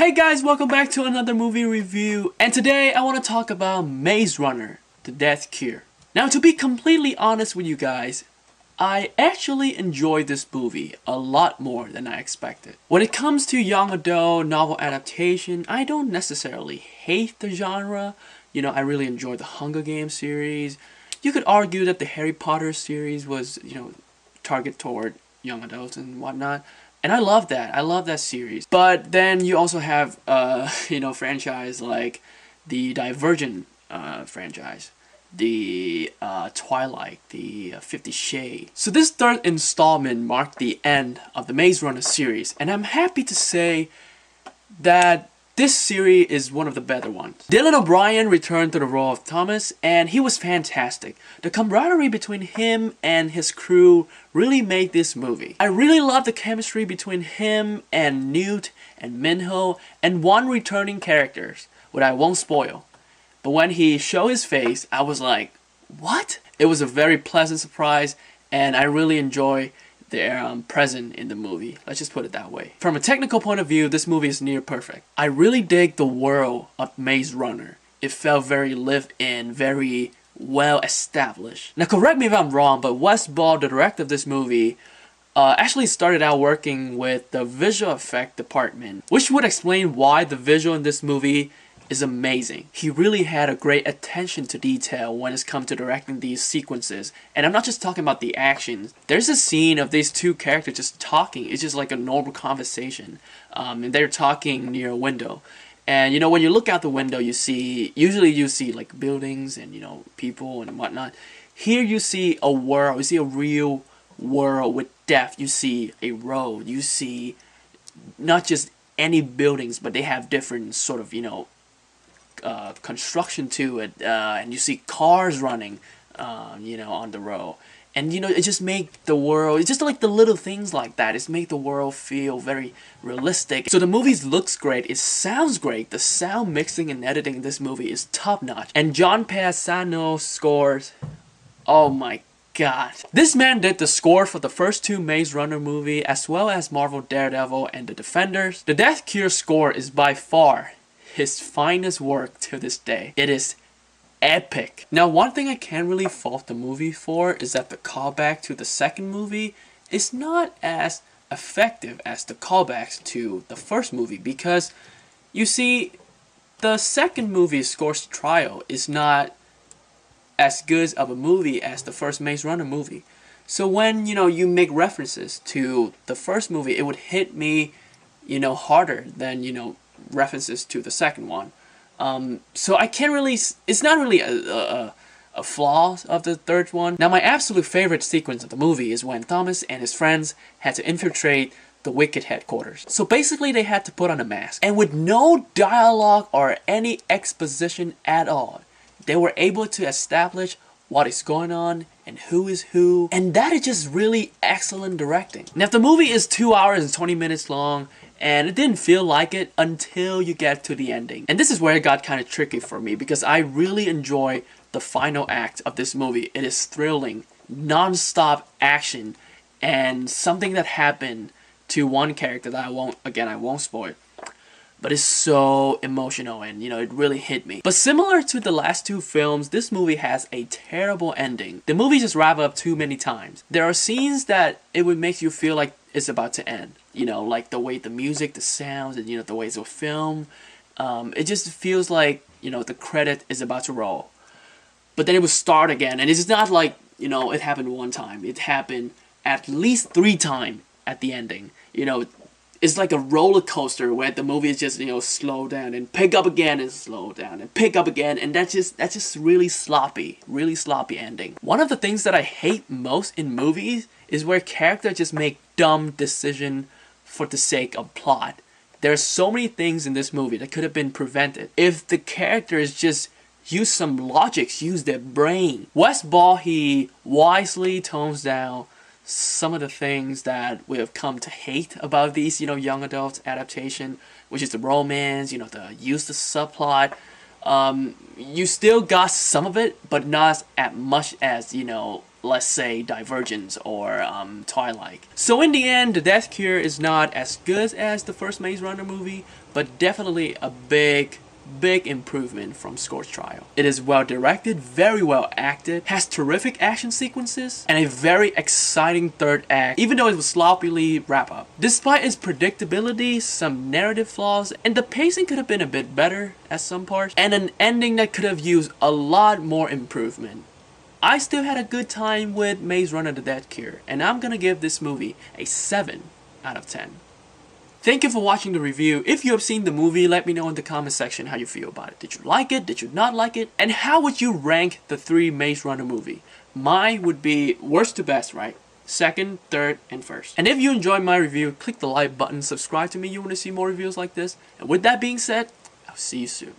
Hey guys, welcome back to another movie review, and today I want to talk about Maze Runner: The Death Cure. Now, to be completely honest with you guys, I actually enjoyed this movie a lot more than I expected. When it comes to young adult novel adaptation, I don't necessarily hate the genre. You know, I really enjoyed the Hunger Games series. You could argue that the Harry Potter series was, target toward young adults and whatnot. And I love that. I love that series. But then you also have, franchise like the Divergent franchise, the Twilight, the 50 Shades. So this third installment marked the end of the Maze Runner series, and I'm happy to say that this series is one of the better ones. Dylan O'Brien returned to the role of Thomas, and he was fantastic. The camaraderie between him and his crew really made this movie. I really loved the chemistry between him and Newt and Minho and one returning character, which I won't spoil. But when he showed his face, I was like, what? It was a very pleasant surprise, and I really enjoy their presence in the movie. Let's just put it that way. From a technical point of view, this movie is near perfect. I really dig the world of Maze Runner. It felt very lived in, very well established. Now correct me if I'm wrong, but Wes Ball, the director of this movie, actually started out working with the visual effect department, which would explain why the visual in this movie is amazing. He really had a great attention to detail when it's come to directing these sequences. And I'm not just talking about the actions. There's a scene of these two characters just talking. It's just like a normal conversation. And they're talking near a window. And when you look out the window, usually you see like buildings and people and whatnot. Here you see a world, you see a real world with depth. You see a road, you see not just any buildings, but they have different sort of, construction to it, and you see cars running, on the road, and it just make the world. It's just like the little things like that. It's make the world feel very realistic. So the movie looks great. It sounds great. The sound mixing and editing in this movie is top notch. And John Paesano scores. Oh my God. This man did the score for the first two Maze Runner movie, as well as Marvel Daredevil and The Defenders. The Death Cure score is by far his finest work to this day. It is epic. Now, one thing I can't really fault the movie for is that the callback to the second movie is not as effective as the callbacks to the first movie, because you see, the second movie, Scorched Trial, is not as good of a movie as the first Maze Runner movie. So when you make references to the first movie, it would hit me harder than references to the second one. So I can't really, it's not really a flaw of the third one. Now, my absolute favorite sequence of the movie is when Thomas and his friends had to infiltrate the Wicked headquarters. So basically they had to put on a mask, and with no dialogue or any exposition at all, they were able to establish what is going on and who is who, and that is just really excellent directing. Now, if the movie is 2 hours and 20 minutes long, and it didn't feel like it until you get to the ending. And this is where it got kind of tricky for me, because I really enjoy the final act of this movie. It is thrilling, non-stop action, and something that happened to one character that I won't spoil. But it's so emotional, and it really hit me. But similar to the last two films, this movie has a terrible ending. The movie just wrapped up too many times. There are scenes that it would make you feel like it's about to end. Like the way the music, the sounds, and the ways of film. It just feels like, the credit is about to roll. But then it would start again, and it's not like, it happened one time. It happened at least 3 times at the ending. It's like a roller coaster where the movie is just, slow down and pick up again and slow down and pick up again, and that's just really sloppy ending. One of the things that I hate most in movies is where characters just make dumb decisions for the sake of plot. There are so many things in this movie that could have been prevented if the characters just use some logics, use their brain. Wes Ball, he wisely tones down some of the things that we have come to hate about these, young adult adaptation, which is the romance, the use of subplot. You still got some of it, but not as much as, let's say, Divergence or Twilight. So in the end, The Death Cure is not as good as the first Maze Runner movie, but definitely a big improvement from Scorch Trial. It is well directed, very well acted, has terrific action sequences, and a very exciting third act, even though it was sloppily wrap up. Despite its predictability, some narrative flaws, and the pacing could have been a bit better at some parts, and an ending that could have used a lot more improvement, I still had a good time with Maze Runner The Death Cure, and I'm gonna give this movie a 7 out of 10. Thank you for watching the review. If you have seen the movie, let me know in the comment section how you feel about it. Did you like it? Did you not like it? And how would you rank the 3 Maze Runner movie? Mine would be worst to best, right? Second, third, and first. And if you enjoyed my review, click the like button, subscribe to me, you want to see more reviews like this. And with that being said, I'll see you soon.